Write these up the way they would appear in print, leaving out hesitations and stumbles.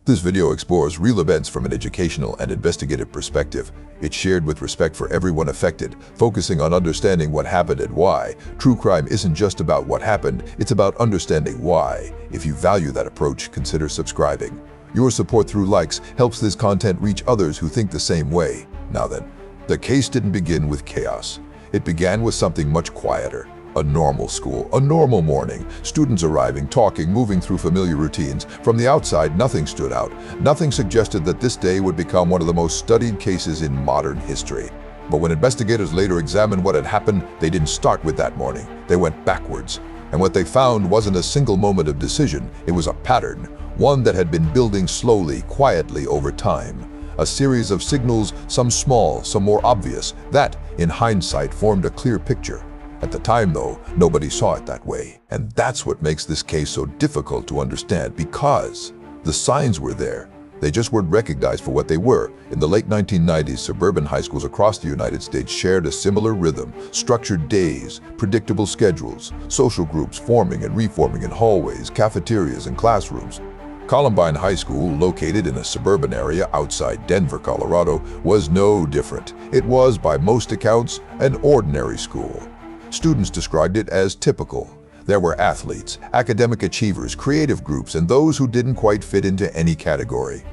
This video explores real events from an educational and investigative perspective. It's shared with respect for everyone affected, focusing on understanding what happened and why. True crime isn't just about what happened, it's about understanding why. If you value that approach, consider subscribing. Your support through likes helps this content reach others who think the same way. Now then, the case didn't begin with chaos. It began with something much quieter. A normal school, a normal morning, students arriving, talking, moving through familiar routines. From the outside, nothing stood out. Nothing suggested that this day would become one of the most studied cases in modern history. But when investigators later examined what had happened, they didn't start with that morning. They went backwards. And what they found wasn't a single moment of decision. It was a pattern, one that had been building slowly, quietly over time. A series of signals, some small, some more obvious, that, in hindsight, formed a clear picture. At the time, though, nobody saw it that way. And that's what makes this case so difficult to understand, because the signs were there. They just weren't recognized for what they were. In the late 1990s, suburban high schools across the United States shared a similar rhythm: structured days, predictable schedules, social groups forming and reforming in hallways, cafeterias, and classrooms. Columbine High School, located in a suburban area outside Denver, Colorado, was no different. It was, by most accounts, an ordinary school. Students described it as typical. There were athletes, academic achievers, creative groups, and those who didn't quite fit into any category.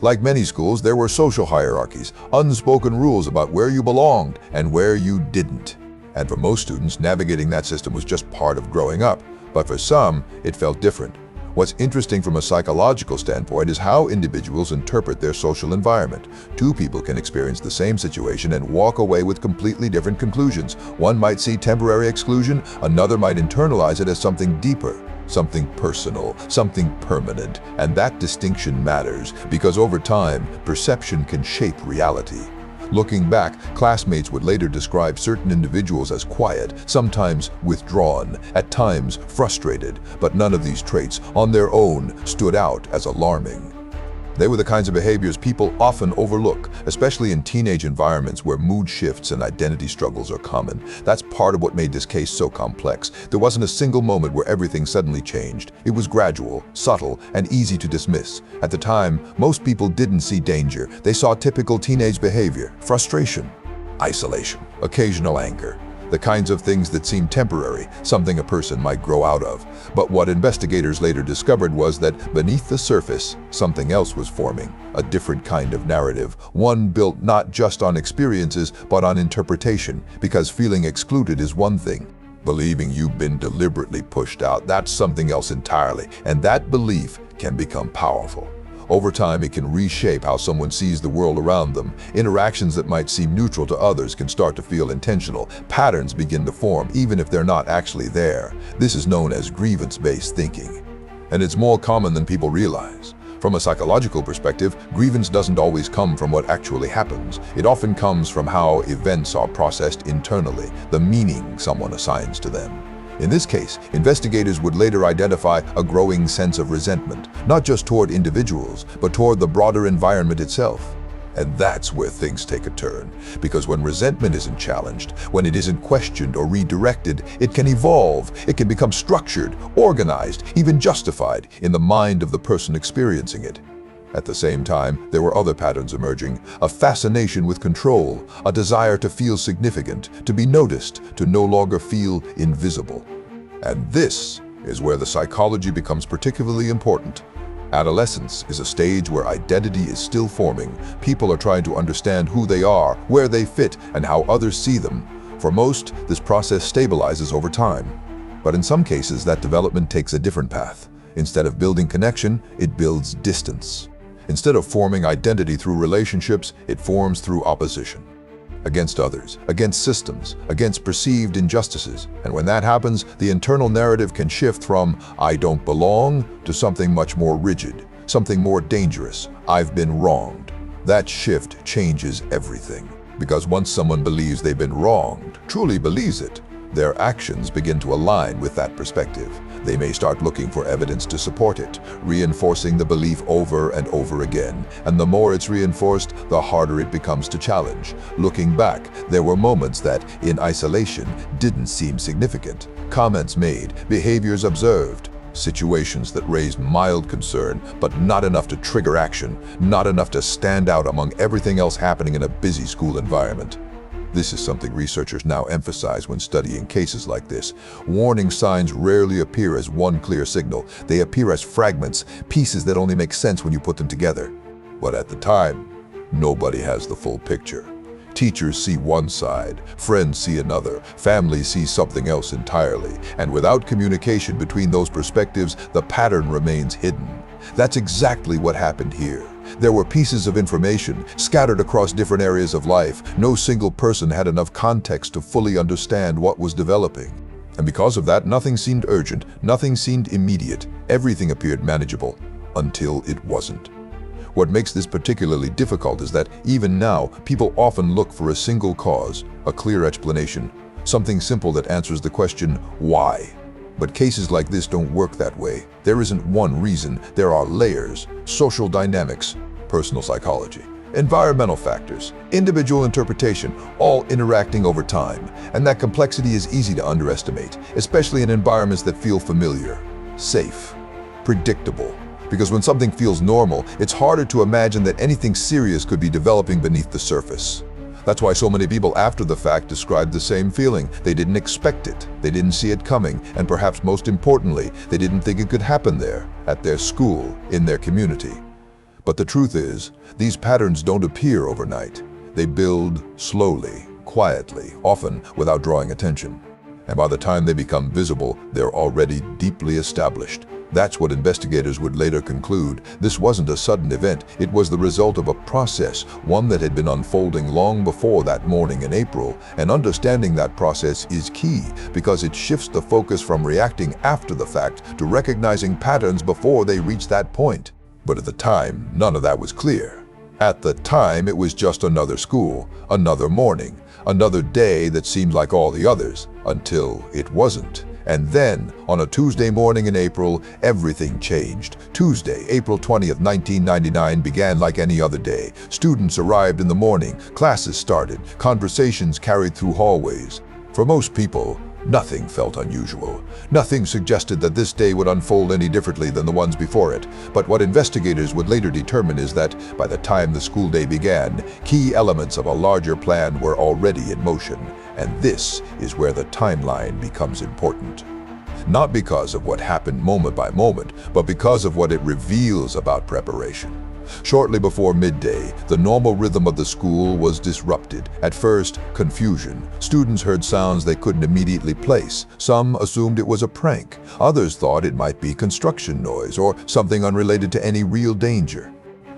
Like many schools, there were social hierarchies, unspoken rules about where you belonged and where you didn't. And for most students, navigating that system was just part of growing up. But for some, it felt different. What's interesting from a psychological standpoint is how individuals interpret their social environment. Two people can experience the same situation and walk away with completely different conclusions. One might see temporary exclusion, another might internalize it as something deeper, something personal, something permanent. And that distinction matters, because over time, perception can shape reality. Looking back, classmates would later describe certain individuals as quiet, sometimes withdrawn, at times frustrated, but none of these traits, on their own, stood out as alarming. They were the kinds of behaviors people often overlook, especially in teenage environments where mood shifts and identity struggles are common. That's part of what made this case so complex. There wasn't a single moment where everything suddenly changed. It was gradual, subtle, and easy to dismiss. At the time, most people didn't see danger. They saw typical teenage behavior: frustration, isolation, occasional anger. The kinds of things that seem temporary, something a person might grow out of. But what investigators later discovered was that beneath the surface, something else was forming, a different kind of narrative, one built not just on experiences, but on interpretation, because feeling excluded is one thing. Believing you've been deliberately pushed out, that's something else entirely, and that belief can become powerful. Over time, it can reshape how someone sees the world around them. Interactions that might seem neutral to others can start to feel intentional. Patterns begin to form, even if they're not actually there. This is known as grievance-based thinking. And it's more common than people realize. From a psychological perspective, grievance doesn't always come from what actually happens. It often comes from how events are processed internally, the meaning someone assigns to them. In this case, investigators would later identify a growing sense of resentment, not just toward individuals, but toward the broader environment itself. And that's where things take a turn, because when resentment isn't challenged, when it isn't questioned or redirected, it can evolve, it can become structured, organized, even justified in the mind of the person experiencing it. At the same time, there were other patterns emerging: a fascination with control, a desire to feel significant, to be noticed, to no longer feel invisible. And this is where the psychology becomes particularly important. Adolescence is a stage where identity is still forming. People are trying to understand who they are, where they fit, and how others see them. For most, this process stabilizes over time. But in some cases, that development takes a different path. Instead of building connection, it builds distance. Instead of forming identity through relationships, it forms through opposition. Against others, against systems, against perceived injustices. And when that happens, the internal narrative can shift from "I don't belong" to something much more rigid, something more dangerous: "I've been wronged." That shift changes everything. Because once someone believes they've been wronged, truly believes it, their actions begin to align with that perspective. They may start looking for evidence to support it, reinforcing the belief over and over again. And the more it's reinforced, the harder it becomes to challenge. Looking back, there were moments that, in isolation, didn't seem significant. Comments made, behaviors observed. Situations that raised mild concern, but not enough to trigger action, not enough to stand out among everything else happening in a busy school environment. This is something researchers now emphasize when studying cases like this. Warning signs rarely appear as one clear signal. They appear as fragments, pieces that only make sense when you put them together. But at the time, nobody has the full picture. Teachers see one side, friends see another, families see something else entirely, and without communication between those perspectives, the pattern remains hidden. That's exactly what happened here. There were pieces of information scattered across different areas of life. No single person had enough context to fully understand what was developing. And because of that, nothing seemed urgent, nothing seemed immediate. Everything appeared manageable, until it wasn't. What makes this particularly difficult is that, even now, people often look for a single cause, a clear explanation, something simple that answers the question, why? But cases like this don't work that way. There isn't one reason, there are layers, social dynamics, personal psychology, environmental factors, individual interpretation, all interacting over time. And that complexity is easy to underestimate, especially in environments that feel familiar, safe, predictable. Because when something feels normal, it's harder to imagine that anything serious could be developing beneath the surface. That's why so many people after the fact describe the same feeling. They didn't expect it, they didn't see it coming, and perhaps most importantly, they didn't think it could happen there, at their school, in their community. But the truth is, these patterns don't appear overnight. They build slowly, quietly, often without drawing attention. And by the time they become visible, they're already deeply established. That's what investigators would later conclude. This wasn't a sudden event, it was the result of a process, one that had been unfolding long before that morning in April. And understanding that process is key, because it shifts the focus from reacting after the fact to recognizing patterns before they reach that point. But at the time, none of that was clear. At the time, it was just another school, another morning, another day that seemed like all the others, until it wasn't. And then, on a Tuesday morning in April, everything changed. Tuesday, April 20th, 1999 began like any other day. Students arrived in the morning, classes started, conversations carried through hallways. For most people, nothing felt unusual. Nothing suggested that this day would unfold any differently than the ones before it. But what investigators would later determine is that, by the time the school day began, key elements of a larger plan were already in motion. And this is where the timeline becomes important. Not because of what happened moment by moment, but because of what it reveals about preparation. Shortly before midday, the normal rhythm of the school was disrupted. At first, confusion. Students heard sounds they couldn't immediately place. Some assumed it was a prank. Others thought it might be construction noise or something unrelated to any real danger.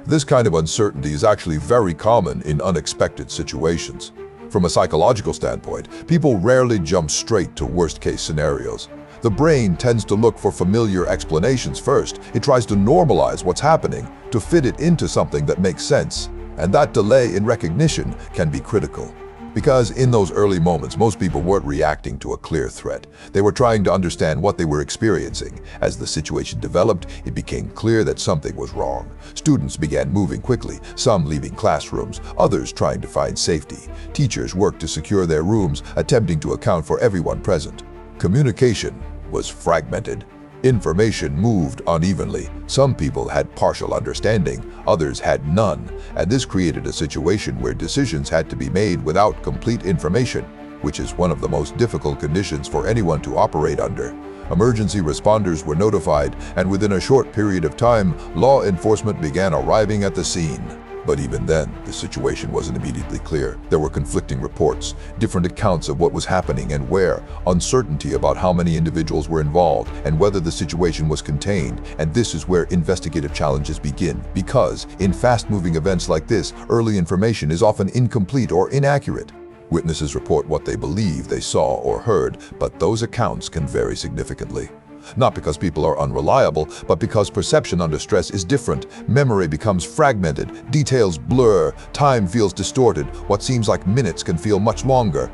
This kind of uncertainty is actually very common in unexpected situations. From a psychological standpoint, people rarely jump straight to worst-case scenarios. The brain tends to look for familiar explanations first. It tries to normalize what's happening, to fit it into something that makes sense. And that delay in recognition can be critical. Because in those early moments, most people weren't reacting to a clear threat. They were trying to understand what they were experiencing. As the situation developed, it became clear that something was wrong. Students began moving quickly, some leaving classrooms, others trying to find safety. Teachers worked to secure their rooms, attempting to account for everyone present. Communication was fragmented. Information moved unevenly. Some people had partial understanding, others had none, and this created a situation where decisions had to be made without complete information, which is one of the most difficult conditions for anyone to operate under. Emergency responders were notified, and within a short period of time, law enforcement began arriving at the scene. But even then, the situation wasn't immediately clear. There were conflicting reports, different accounts of what was happening and where, uncertainty about how many individuals were involved and whether the situation was contained. And this is where investigative challenges begin, because in fast-moving events like this, early information is often incomplete or inaccurate. Witnesses report what they believe they saw or heard, but those accounts can vary significantly. Not because people are unreliable, but because perception under stress is different. Memory becomes fragmented, details blur, time feels distorted, what seems like minutes can feel much longer.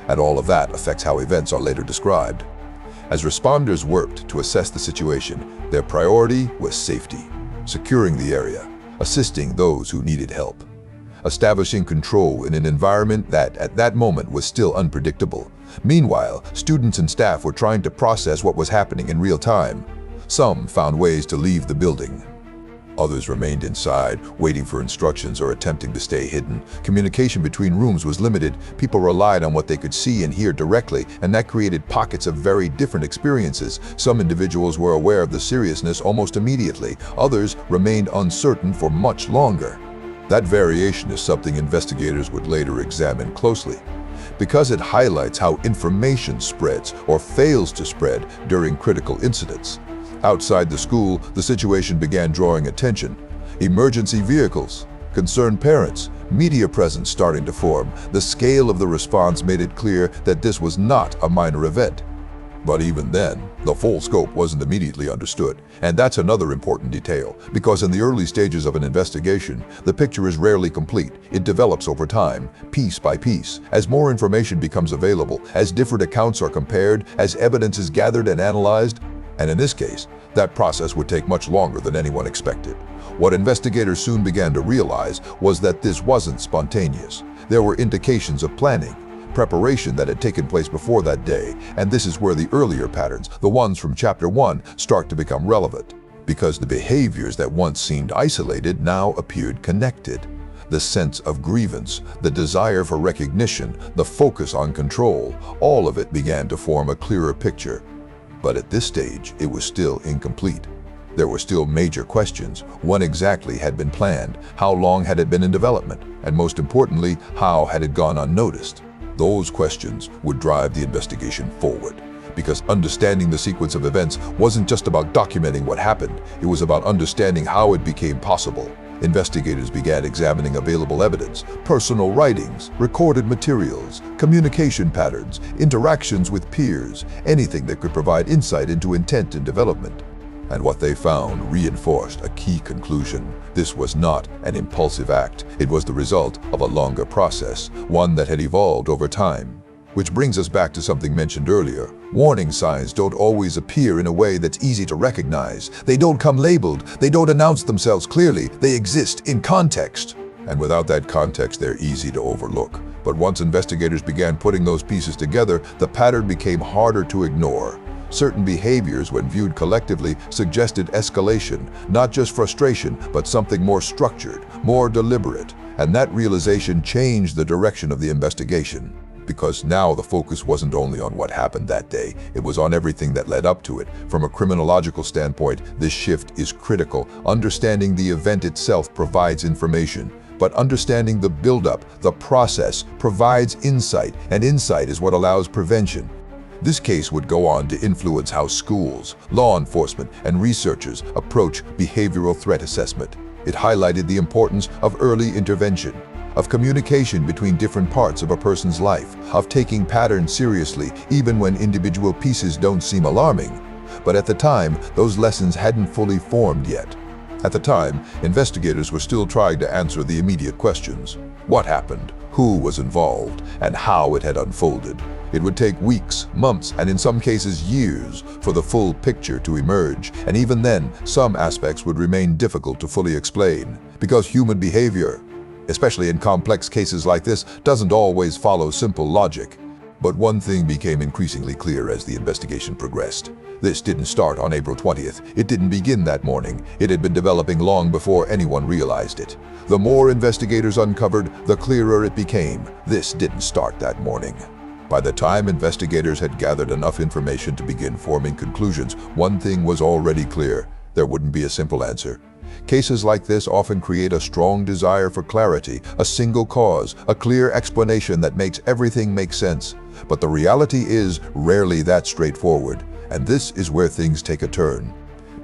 And all of that affects how events are later described. As responders worked to assess the situation, their priority was safety, securing the area, assisting those who needed help, establishing control in an environment that, at that moment, was still unpredictable. Meanwhile, students and staff were trying to process what was happening in real time. Some found ways to leave the building. Others remained inside, waiting for instructions or attempting to stay hidden. Communication between rooms was limited. People relied on what they could see and hear directly, and that created pockets of very different experiences. Some individuals were aware of the seriousness almost immediately. Others remained uncertain for much longer. That variation is something investigators would later examine closely, because it highlights how information spreads or fails to spread during critical incidents. Outside the school, the situation began drawing attention. Emergency vehicles, concerned parents, media presence starting to form. The scale of the response made it clear that this was not a minor event. But even then, the full scope wasn't immediately understood. And that's another important detail, because in the early stages of an investigation, the picture is rarely complete. It develops over time, piece by piece, as more information becomes available, as different accounts are compared, as evidence is gathered and analyzed. And in this case, that process would take much longer than anyone expected. What investigators soon began to realize was that this wasn't spontaneous. There were indications of planning, preparation that had taken place before that day, and this is where the earlier patterns, the ones from Chapter 1, start to become relevant, because the behaviors that once seemed isolated now appeared connected. The sense of grievance, the desire for recognition, the focus on control, all of it began to form a clearer picture. But at this stage, it was still incomplete. There were still major questions. What exactly had been planned? How long had it been in development? And most importantly, how had it gone unnoticed? Those questions would drive the investigation forward, because understanding the sequence of events wasn't just about documenting what happened. It was about understanding how it became possible. Investigators began examining available evidence, personal writings, recorded materials, communication patterns, interactions with peers, anything that could provide insight into intent and development. And what they found reinforced a key conclusion. This was not an impulsive act. It was the result of a longer process, one that had evolved over time. Which brings us back to something mentioned earlier. Warning signs don't always appear in a way that's easy to recognize. They don't come labeled. They don't announce themselves clearly. They exist in context. And without that context, they're easy to overlook. But once investigators began putting those pieces together, the pattern became harder to ignore. Certain behaviors, when viewed collectively, suggested escalation, not just frustration, but something more structured, more deliberate. And that realization changed the direction of the investigation. Because now the focus wasn't only on what happened that day, it was on everything that led up to it. From a criminological standpoint, this shift is critical. Understanding the event itself provides information, but understanding the buildup, the process, provides insight, and insight is what allows prevention. This case would go on to influence how schools, law enforcement, and researchers approach behavioral threat assessment. It highlighted the importance of early intervention, of communication between different parts of a person's life, of taking patterns seriously even when individual pieces don't seem alarming. But at the time, those lessons hadn't fully formed yet. At the time, investigators were still trying to answer the immediate questions. What happened? Who was involved? And how it had unfolded? It would take weeks, months, and in some cases years for the full picture to emerge. And even then, some aspects would remain difficult to fully explain, because human behavior, especially in complex cases like this, doesn't always follow simple logic. But one thing became increasingly clear as the investigation progressed. This didn't start on April 20th. It didn't begin that morning. It had been developing long before anyone realized it. The more investigators uncovered, the clearer it became. This didn't start that morning. By the time investigators had gathered enough information to begin forming conclusions, one thing was already clear: there wouldn't be a simple answer. Cases like this often create a strong desire for clarity, a single cause, a clear explanation that makes everything make sense. But the reality is rarely that straightforward, and this is where things take a turn.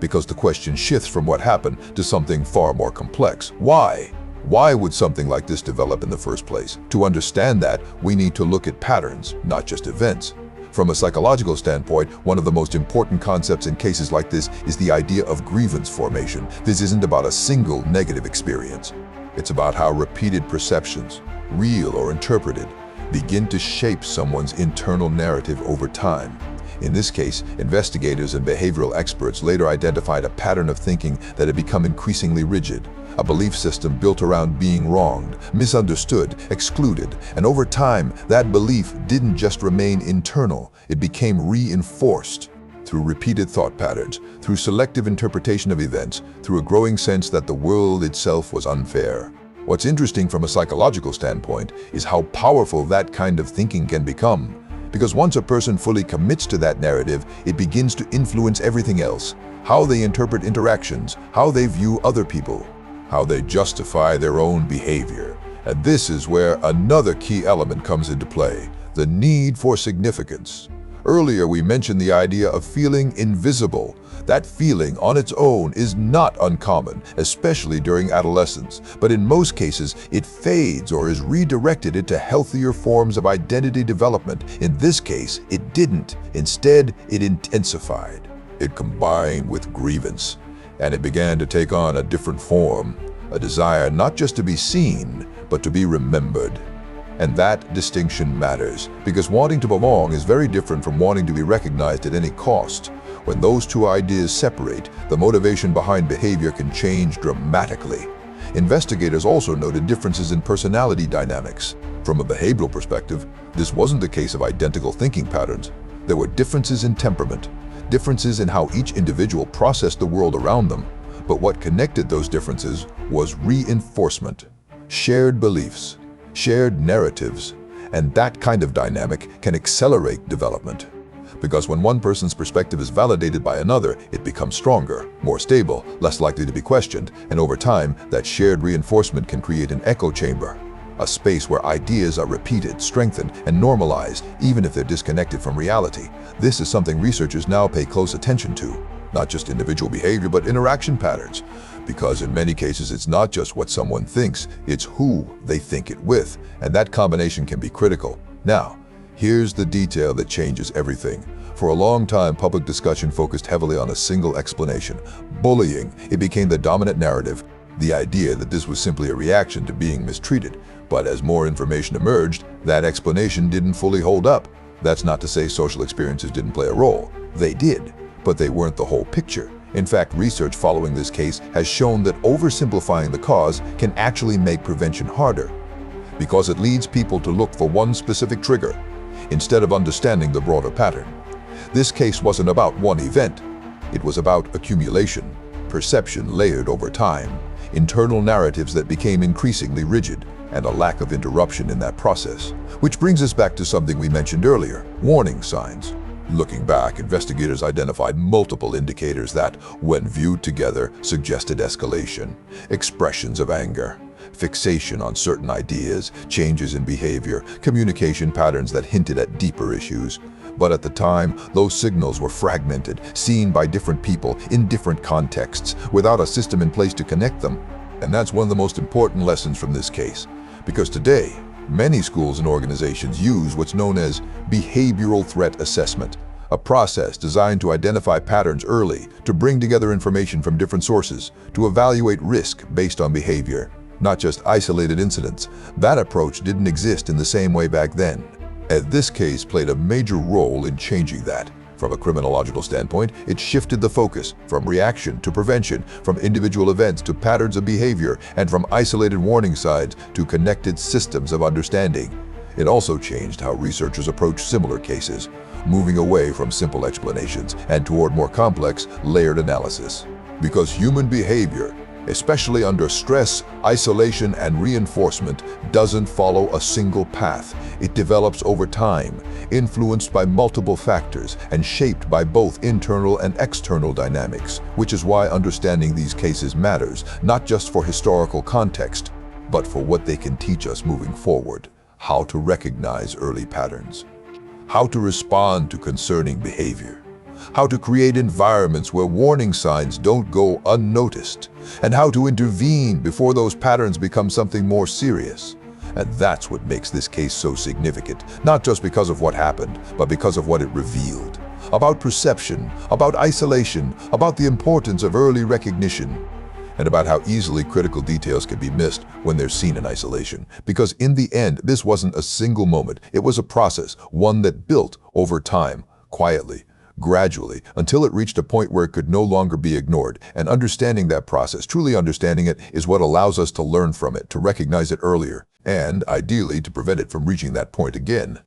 Because the question shifts from what happened to something far more complex. Why? Why would something like this develop in the first place? To understand that, we need to look at patterns, not just events. From a psychological standpoint, one of the most important concepts in cases like this is the idea of grievance formation. This isn't about a single negative experience. It's about how repeated perceptions, real or interpreted, begin to shape someone's internal narrative over time. In this case, investigators and behavioral experts later identified a pattern of thinking that had become increasingly rigid, a belief system built around being wronged, misunderstood, excluded, and over time, that belief didn't just remain internal, it became reinforced through through repeated thought patterns, through selective interpretation of events, through a growing sense that the world itself was unfair. What's interesting from a psychological standpoint is how powerful that kind of thinking can become. Because once a person fully commits to that narrative, it begins to influence everything else. How they interpret interactions, how they view other people, how they justify their own behavior. And this is where another key element comes into play, the need for significance. Earlier, we mentioned the idea of feeling invisible. That feeling on its own is not uncommon, especially during adolescence, but in most cases, it fades or is redirected into healthier forms of identity development. In this case, it didn't. Instead, it intensified. It combined with grievance, and it began to take on a different form, a desire not just to be seen, but to be remembered. And that distinction matters, because wanting to belong is very different from wanting to be recognized at any cost. When those two ideas separate, the motivation behind behavior can change dramatically. Investigators also noted differences in personality dynamics. From a behavioral perspective, this wasn't the case of identical thinking patterns. There were differences in temperament, differences in how each individual processed the world around them. But what connected those differences was reinforcement, shared beliefs, shared narratives, and that kind of dynamic can accelerate development. Because when one person's perspective is validated by another, it becomes stronger, more stable, less likely to be questioned, and over time, that shared reinforcement can create an echo chamber, a space where ideas are repeated, strengthened, and normalized, even if they're disconnected from reality. This is something researchers now pay close attention to, not just individual behavior, but interaction patterns. Because in many cases, it's not just what someone thinks, it's who they think it with, and that combination can be critical. Now, here's the detail that changes everything. For a long time, public discussion focused heavily on a single explanation. Bullying. It became the dominant narrative, the idea that this was simply a reaction to being mistreated. But as more information emerged, that explanation didn't fully hold up. That's not to say social experiences didn't play a role. They did, but they weren't the whole picture. In fact, research following this case has shown that oversimplifying the cause can actually make prevention harder, because it leads people to look for one specific trigger, instead of understanding the broader pattern. This case wasn't about one event. It was about accumulation, perception layered over time, internal narratives that became increasingly rigid, and a lack of interruption in that process. Which brings us back to something we mentioned earlier, warning signs. Looking back, investigators identified multiple indicators that, when viewed together, suggested escalation. Expressions of anger, fixation on certain ideas, changes in behavior, communication patterns that hinted at deeper issues. But at the time, those signals were fragmented, seen by different people in different contexts, without a system in place to connect them. And that's one of the most important lessons from this case. Because today, many schools and organizations use what's known as behavioral threat assessment, a process designed to identify patterns early, to bring together information from different sources, to evaluate risk based on behavior, not just isolated incidents. That approach didn't exist in the same way back then. And this case played a major role in changing that. From a criminological standpoint, it shifted the focus from reaction to prevention, from individual events to patterns of behavior, and from isolated warning signs to connected systems of understanding. It also changed how researchers approach similar cases, moving away from simple explanations and toward more complex, layered analysis. Because human behavior, especially under stress, isolation, and reinforcement, doesn't follow a single path. It develops over time, influenced by multiple factors and shaped by both internal and external dynamics, which is why understanding these cases matters, not just for historical context, but for what they can teach us moving forward. How to recognize early patterns, how to respond to concerning behavior, how to create environments where warning signs don't go unnoticed, and how to intervene before those patterns become something more serious. And that's what makes this case so significant, not just because of what happened, but because of what it revealed. About perception, about isolation, about the importance of early recognition, and about how easily critical details can be missed when they're seen in isolation. Because in the end, this wasn't a single moment. It was a process, one that built over time, quietly, gradually, until it reached a point where it could no longer be ignored. And understanding that process, truly understanding it, is what allows us to learn from it, to recognize it earlier, and ideally to prevent it from reaching that point again.